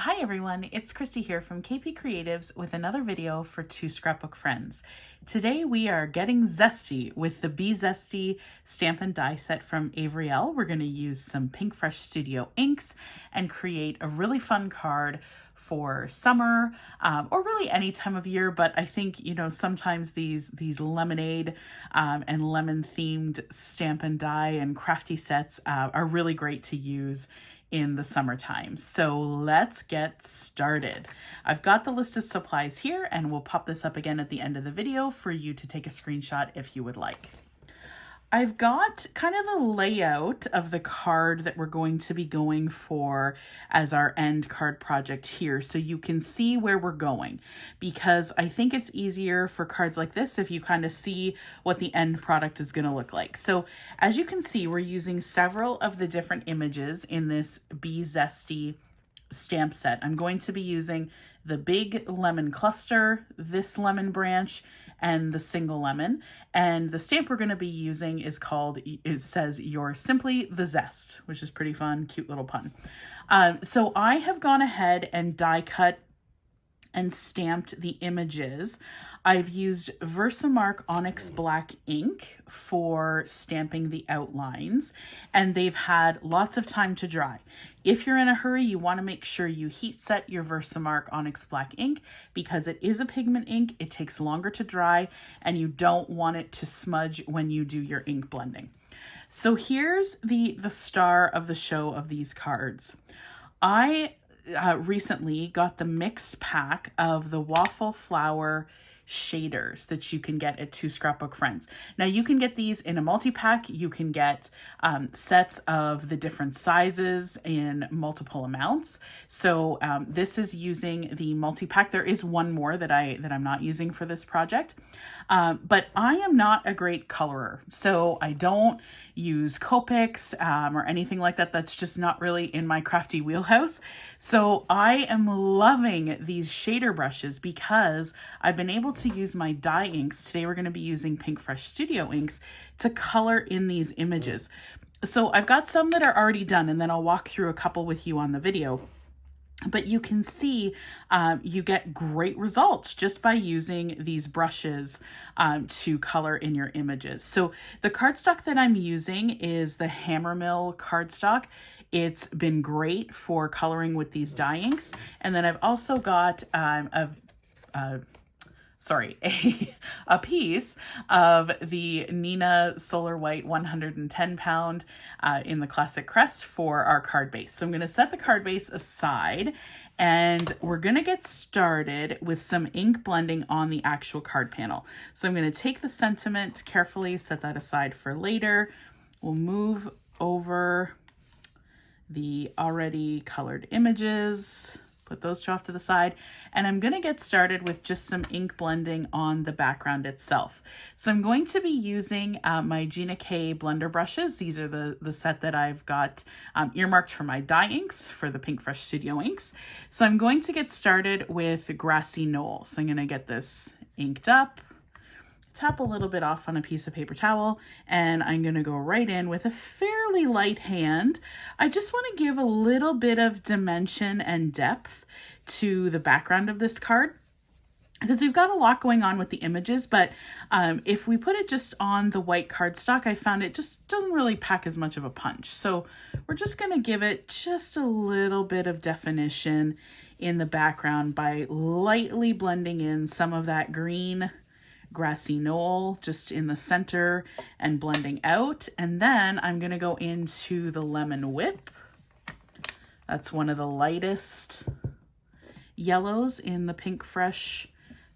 Hi everyone, it's Kristie here from KP Creatives with another video for two scrapbook friends. Today we are getting zesty with the Be Zesty stamp and die set from Avriel. We're going to use some Pink Fresh Studio inks and create a really fun card for summer or really any time of year, but I think, sometimes these lemonade and lemon themed stamp and die and crafty sets are really great to use in the summertime. So let's get started. I've got the list of supplies here and we'll pop this up again at the end of the video for you to take a screenshot if you would like. I've got kind of a layout of the card that we're going to be going for as our end card project here, so you can see where we're going, because I think it's easier for cards like this if you kind of see what the end product is going to look like. So as you can see, we're using several of the different images in this Be Zesty stamp set. I'm going to be using the big lemon cluster, this lemon branch, and the single lemon. And the stamp we're going to be using is called, it says, "You're Simply the Zest," which is pretty fun, cute little pun. So I have gone ahead and die cut and stamped the images. I've used Versamark Onyx Black ink for stamping the outlines, and they've had lots of time to dry. If you're in a hurry, you want to make sure you heat set your Versamark Onyx Black ink because it is a pigment ink. It takes longer to dry, and you don't want it to smudge when you do your ink blending. So here's the star of the show of these cards. I recently got the mixed pack of the waffle flower shaders that you can get at Two Scrapbook Friends. Now you can get these in a multi-pack. You can get sets of the different sizes in multiple amounts. So this is using the multi-pack. There is one more that I'm not using for this project, but I am not a great colorer, so I don't use Copics or anything like that. That's just not really in my crafty wheelhouse. So I am loving these shader brushes because I've been able to use my dye inks. Today we're going to be using Pink Fresh Studio inks to color in these images. So I've got some that are already done, and then I'll walk through a couple with you on the video. But you can see you get great results just by using these brushes to color in your images. So the cardstock that I'm using is the Hammermill cardstock. It's been great for coloring with these dye inks. And then I've also got a piece of the Nina Solar White 110 pound in the classic crest for our card base. So I'm going to set the card base aside and we're going to get started with some ink blending on the actual card panel. So I'm going to take the sentiment carefully, set that aside for later. We'll move over the already colored images, put those two off to the side, and I'm going to get started with just some ink blending on the background itself. So I'm going to be using my Gina K blender brushes. These are the set that I've got earmarked for my dye inks for the Pink Fresh Studio inks. So I'm going to get started with Grassy Knoll. So I'm going to get this inked up, tap a little bit off on a piece of paper towel, and I'm going to go right in with a fairly light hand. I just want to give a little bit of dimension and depth to the background of this card because we've got a lot going on with the images, but if we put it just on the white cardstock, I found it just doesn't really pack as much of a punch. So we're just going to give it just a little bit of definition in the background by lightly blending in some of that green Grassy Knoll just in the center and blending out. And then I'm going to go into the Lemon Whip. That's one of the lightest yellows in the Pink Fresh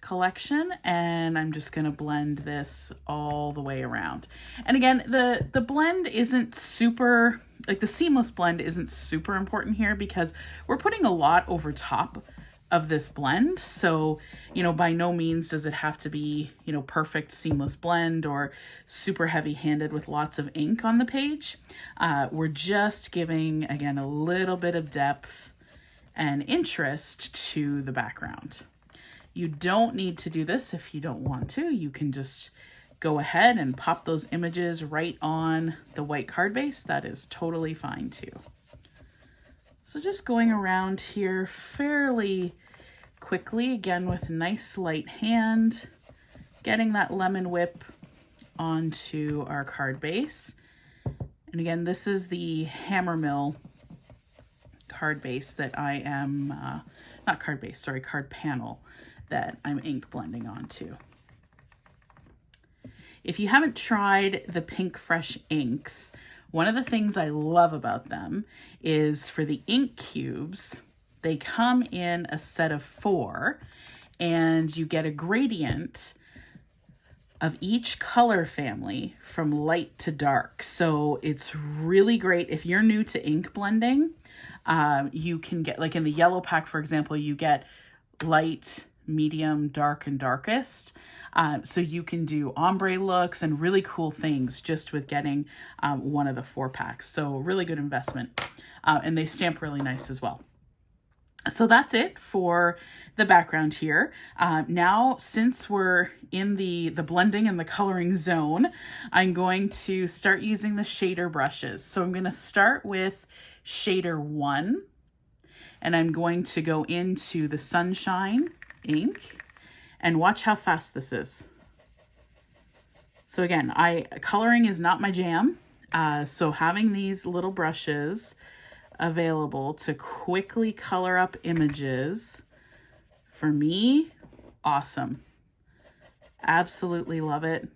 collection, and I'm just going to blend this all the way around. And again, the blend isn't super, like the seamless blend isn't super important here because we're putting a lot over top of this blend. So, by no means does it have to be, perfect seamless blend or super heavy handed with lots of ink on the page. We're just giving, again, a little bit of depth and interest to the background. You don't need to do this if you don't want to. You can just go ahead and pop those images right on the white card base. That is totally fine too. So just going around here fairly quickly, again with a nice light hand, getting that lemon whip onto our card base. And again, this is the Hammermill card base that I am, not card base, sorry, card panel that I'm ink blending onto. If you haven't tried the Pink Fresh inks, one of the things I love about them is for the ink cubes, they come in a set of 4 and you get a gradient of each color family from light to dark. So it's really great if you're new to ink blending. You can get, like in the yellow pack, for example, you get light, medium, dark, and darkest. So you can do ombre looks and really cool things just with getting one of the 4 packs. So really good investment. And they stamp really nice as well. So that's it for the background here. Now, since we're in the blending and the coloring zone, I'm going to start using the shader brushes. So I'm going to start with shader 1, and I'm going to go into the Sunshine ink, and watch how fast this is. So again, coloring is not my jam. So having these little brushes available to quickly color up images, for me, awesome. Absolutely love it.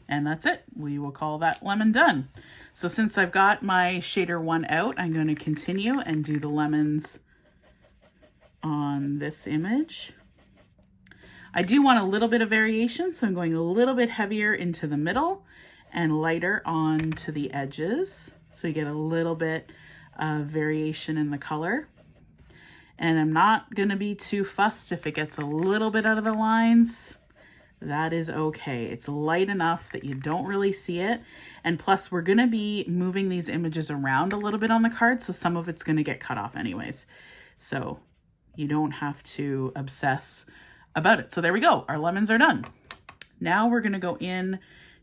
And that's it. We will call that lemon done. So since I've got my shader 1 out, I'm going to continue and do the lemons on this image. I do want a little bit of variation, so I'm going a little bit heavier into the middle and lighter onto the edges. So you get a little bit of variation in the color. And I'm not going to be too fussed if it gets a little bit out of the lines. That is okay. It's light enough that you don't really see it. And plus, we're going to be moving these images around a little bit on the card, so some of it's going to get cut off anyways. So you don't have to obsess about it. So there we go. Our lemons are done. Now we're going to go in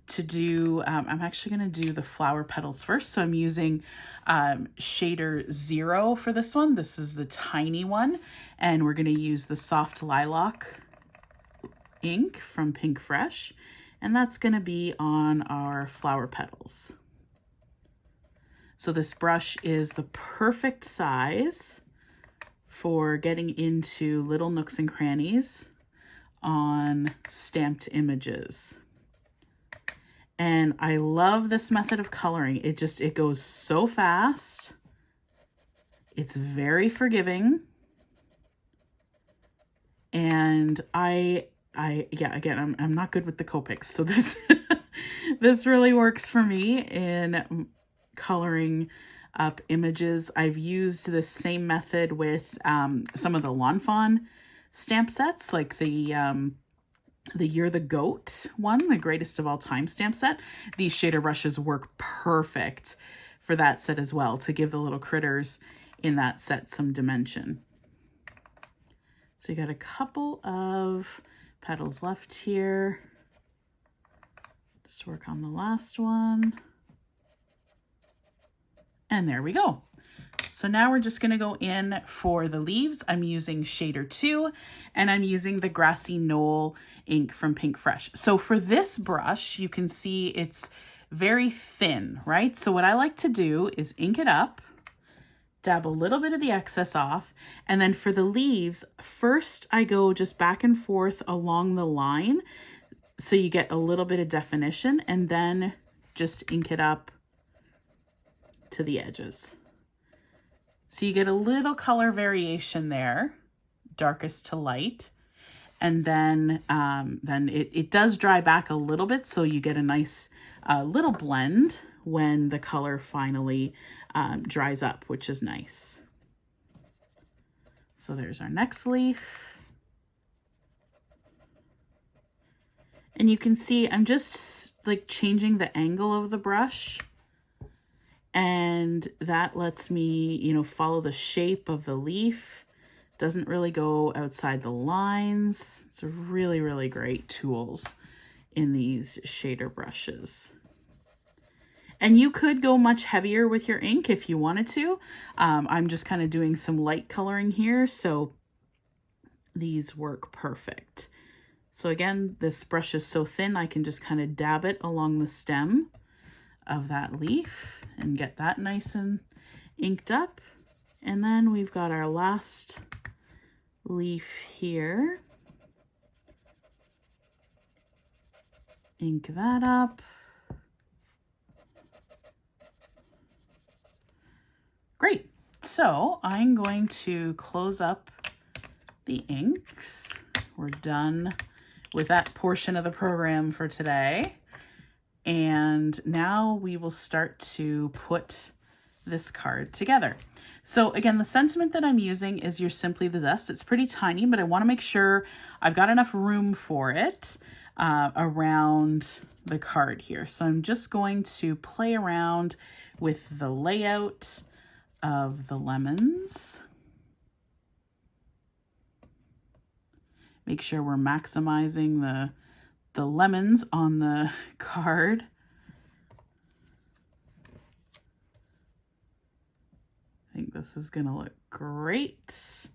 to do, I'm actually going to do the flower petals first. So I'm using shader 0 for this one. This is the tiny one. And we're going to use the soft lilac ink from Pink Fresh. And that's going to be on our flower petals. So this brush is the perfect size for getting into little nooks and crannies on stamped images. And I love this method of coloring. It goes so fast. It's very forgiving. And again, I'm not good with the Copics. So this, this really works for me in coloring up images. I've used this same method with some of the Lawn Fawn stamp sets, like the You're the Goat one, the greatest of all time stamp set. These shader brushes work perfect for that set as well, to give the little critters in that set some dimension. So you got a couple of petals left here. Just work on the last one. And there we go. So now we're just going to go in for the leaves. I'm using shader 2, and I'm using the Grassy Knoll ink from Pink Fresh. So for this brush, you can see it's very thin, right? So what I like to do is ink it up, dab a little bit of the excess off, and then for the leaves, first I go just back and forth along the line so you get a little bit of definition, and then just ink it up to the edges. So you get a little color variation there, darkest to light. And then it does dry back a little bit, so you get a nice little blend when the color finally dries up, which is nice. So there's our next leaf. And you can see I'm just like changing the angle of the brush. And that lets me, you know, follow the shape of the leaf. Doesn't really go outside the lines. It's really, really great tools in these shader brushes. And you could go much heavier with your ink if you wanted to. I'm just kind of doing some light coloring here, so these work perfect. So again, this brush is so thin, I can just kind of dab it along the stem of that leaf and get that nice and inked up. And then we've got our last leaf here. Ink that up. Great. So I'm going to close up the inks. We're done with that portion of the program for today. And now we will start to put this card together. So again, the sentiment that I'm using is "You're simply the zest." It's pretty tiny, but I want to make sure I've got enough room for it around the card here. So I'm just going to play around with the layout of the lemons. Make sure we're maximizing the lemons on the card. I think this is going to look great.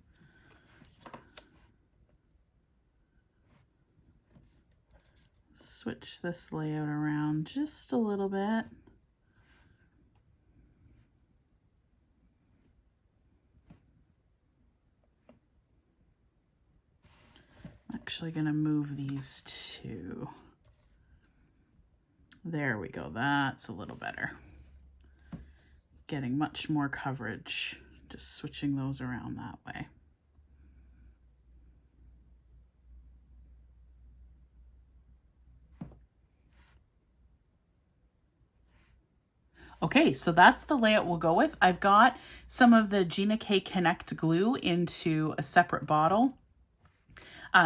Switch this layout around just a little bit. I'm actually going to move these two. There we go. That's a little better. Getting much more coverage, just switching those around that way. Okay, so that's the layout we'll go with. I've got some of the Gina K Connect glue into a separate bottle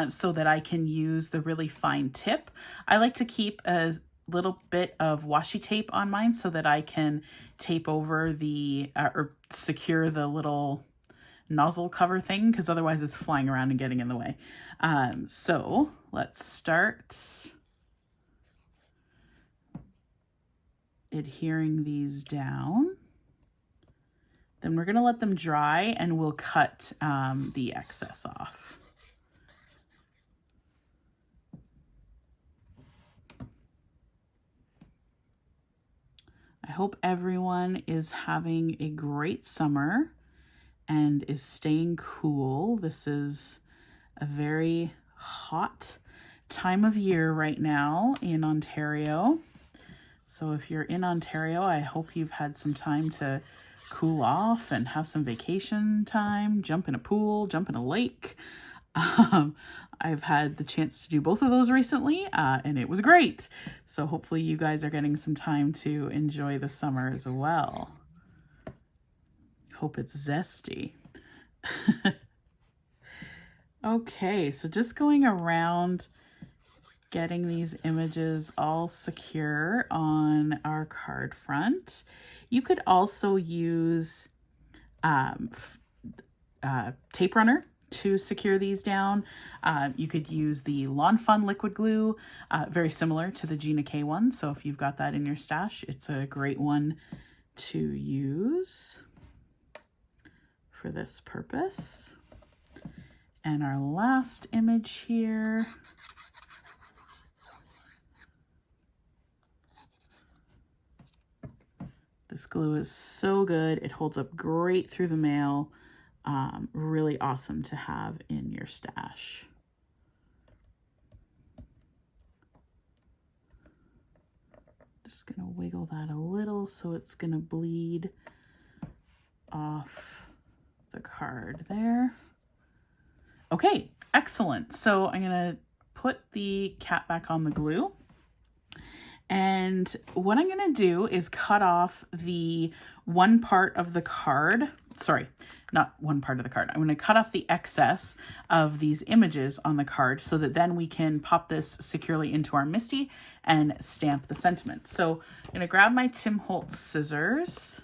so that I can use the really fine tip. I like to keep a little bit of washi tape on mine so that I can tape over the or secure the little nozzle cover thing, because otherwise it's flying around and getting in the way. So let's start adhering these down. Then we're going to let them dry and we'll cut the excess off. I hope everyone is having a great summer and is staying cool. This is a very hot time of year right now in Ontario. So if you're in Ontario, I hope you've had some time to cool off and have some vacation time, jump in a pool, jump in a lake. I've had the chance to do both of those recently, and it was great. So hopefully you guys are getting some time to enjoy the summer as well. Hope it's zesty. Okay, so just going around getting these images all secure on our card front. You could also use tape runner to secure these down. You could use the Lawn Fun liquid glue, very similar to the Gina K one. So if you've got that in your stash, it's a great one to use for this purpose. And our last image here. This glue is so good. It holds up great through the mail. Really awesome to have in your stash. Just gonna wiggle that a little so it's gonna bleed off the card there. Okay, excellent. So I'm gonna put the cap back on the glue. And what I'm going to do is cut off the one part of the card. Sorry, not one part of the card. I'm going to cut off the excess of these images on the card so that then we can pop this securely into our MISTI and stamp the sentiment. So I'm going to grab my Tim Holtz scissors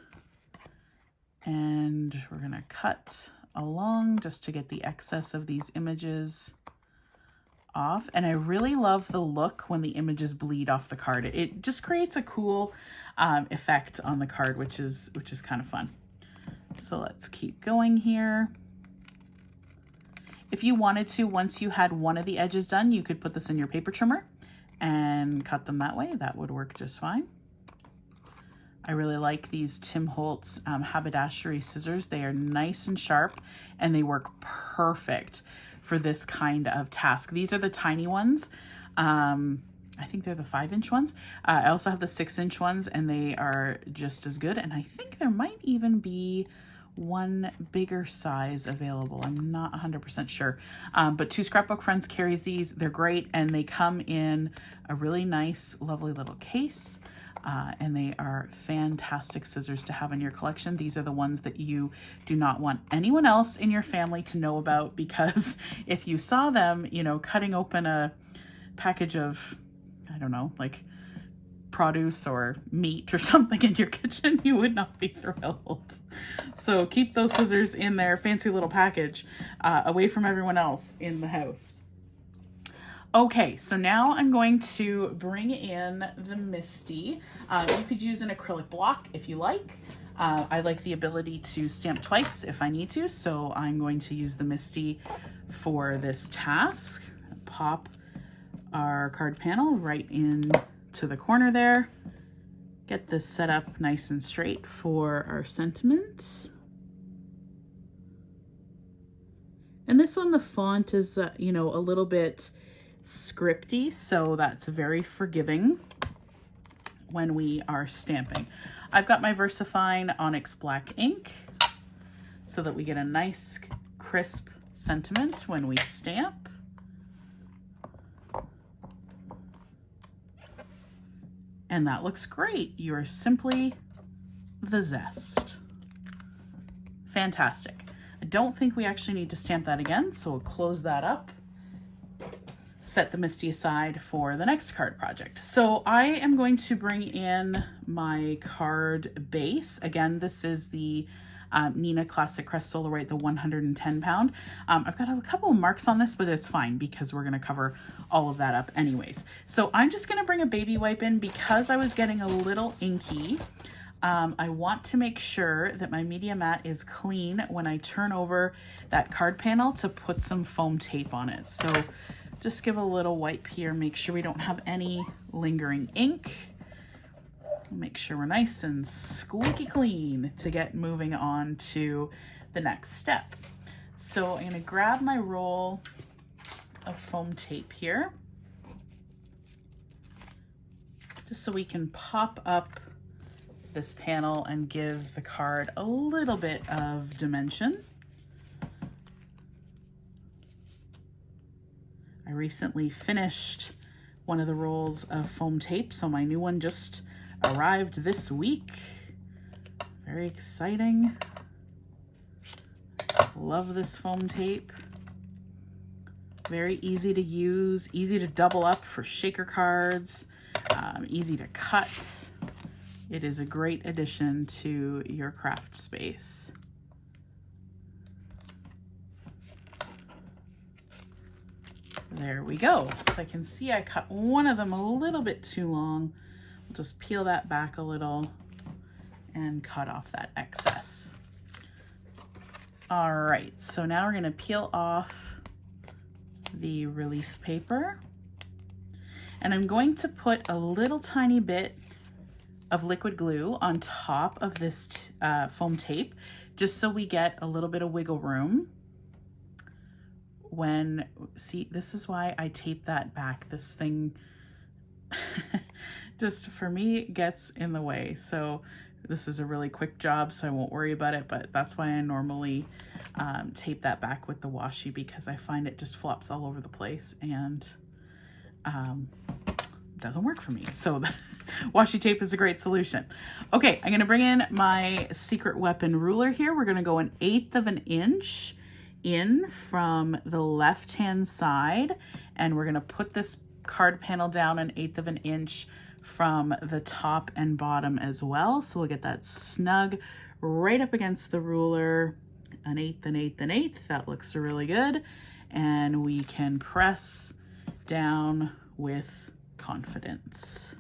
and we're going to cut along just to get the excess of these images off. And I really love the look when the images bleed off the card. It just creates a cool effect on the card, which is kind of fun. So let's keep going here. If you wanted to, once you had one of the edges done, you could put this in your paper trimmer and cut them that way. That would work just fine. I really like these Tim Holtz haberdashery scissors. They are nice and sharp and they work perfect for this kind of task. These are the tiny ones. I think they're the 5-inch ones. I also have the 6-inch ones and they are just as good. And I think there might even be one bigger size available. I'm not 100% sure. But Two Scrapbook Friends carries these. They're great and they come in a really nice, lovely little case. And they are fantastic scissors to have in your collection. These are the ones that you do not want anyone else in your family to know about, because if you saw them, you know, cutting open a package of, I don't know, like produce or meat or something in your kitchen, you would not be thrilled. So keep those scissors in their fancy little package away from everyone else in the house. Okay, so now I'm going to bring in the Misty. You could use an acrylic block if you like. I like the ability to stamp twice if I need to, so I'm going to use the Misty for this task. Pop our card panel right in to the corner there. Get this set up nice and straight for our sentiments. And this one, the font is, you know, a little bit scripty, so that's very forgiving when we are stamping. I've got my VersaFine Onyx Black ink so that we get a nice crisp sentiment when we stamp. And that looks great. You are simply the zest. Fantastic. I don't think we actually need to stamp that again, so we'll close that up. Set the Misty aside for the next card project. So I am going to bring in my card base. Again, this is the Nina Classic Crest Solarite, the 110 pound. I've got a couple of marks on this, but it's fine because we're gonna cover all of that up anyways. So I'm just gonna bring a baby wipe in because I was getting a little inky. I want to make sure that my media mat is clean when I turn over that card panel to put some foam tape on it. So just give a little wipe here, make sure we don't have any lingering ink. Make sure we're nice and squeaky clean to get moving on to the next step. So I'm gonna grab my roll of foam tape here, just so we can pop up this panel and give the card a little bit of dimension. I recently finished one of the rolls of foam tape, so my new one just arrived this week. Very exciting. Love this foam tape. Very easy to use, easy to double up for shaker cards, easy to cut. It is a great addition to your craft space. There we go. So I can see I cut one of them a little bit too long. We'll just peel that back a little and cut off that excess. All right, so now we're gonna peel off the release paper. And I'm going to put a little tiny bit of liquid glue on top of this foam tape, just so we get a little bit of wiggle room. See, this is why I tape that back. This thing just for me gets in the way. So this is a really quick job, so I won't worry about it, but that's why I normally tape that back with the washi, because I find it just flops all over the place and doesn't work for me. So the washi tape is a great solution. Okay, I'm gonna bring in my secret weapon ruler here. We're gonna go 1/8 of an inch in from the left-hand side, and we're gonna put this card panel down 1/8 of an inch from the top and bottom as well. So we'll get that snug right up against the ruler, 1/8, 1/8, 1/8. That looks really good. And we can press down with confidence.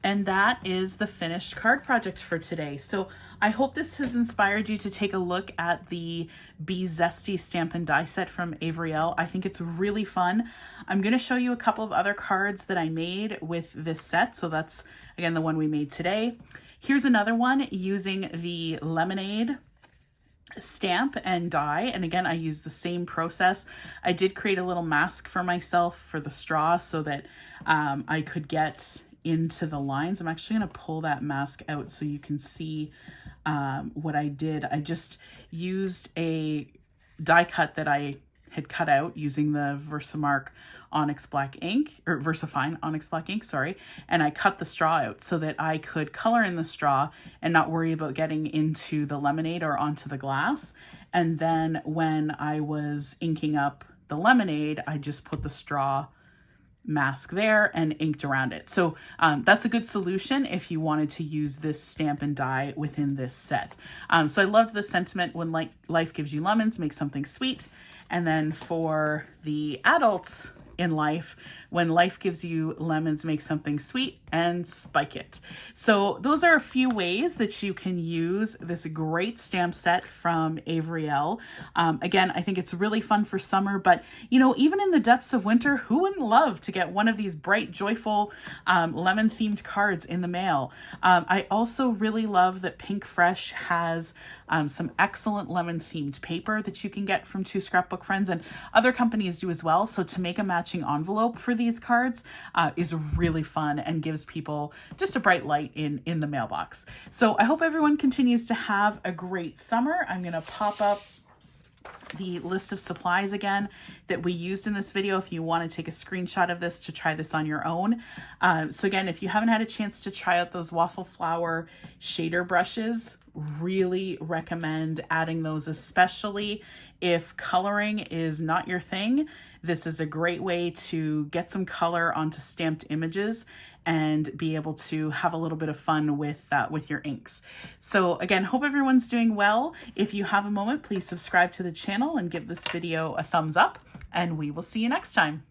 And that is the finished card project for today. So I hope this has inspired you to take a look at the Be Zesty stamp and die set from Avery Elle. I think it's really fun. I'm going to show you a couple of other cards that I made with this set. So that's, again, the one we made today. Here's another one using the lemonade stamp and die, and again I use the same process. I did create a little mask for myself for the straw so that I could get into the lines. I'm actually going to pull that mask out so you can see what I did. I just used a die cut that I had cut out using the Versamark Onyx Black ink, or VersaFine Onyx Black ink, sorry, and I cut the straw out so that I could color in the straw and not worry about getting into the lemonade or onto the glass. And then when I was inking up the lemonade, I just put the straw mask there and inked around it. So that's a good solution if you wanted to use this stamp and die within this set. So I loved the sentiment, when life gives you lemons, make something sweet. And then for the adults in life, when life gives you lemons, make something sweet and spike it. So those are a few ways that you can use this great stamp set from Avery Elle. Again, I think it's really fun for summer, but you know, even in the depths of winter, who wouldn't love to get one of these bright, joyful lemon themed cards in the mail? I also really love that Pink Fresh has some excellent lemon themed paper that you can get from Two Scrapbook Friends, and other companies do as well. So to make a matching envelope for these cards is really fun and gives people just a bright light in the mailbox. So I hope everyone continues to have a great summer. I'm going to pop up the list of supplies again that we used in this video if you want to take a screenshot of this to try this on your own. So again, if you haven't had a chance to try out those waffle flower shader brushes, really recommend adding those, especially if coloring is not your thing. This is a great way to get some color onto stamped images and be able to have a little bit of fun with your inks. So again, hope everyone's doing well. If you have a moment, please subscribe to the channel and give this video a thumbs up, and we will see you next time.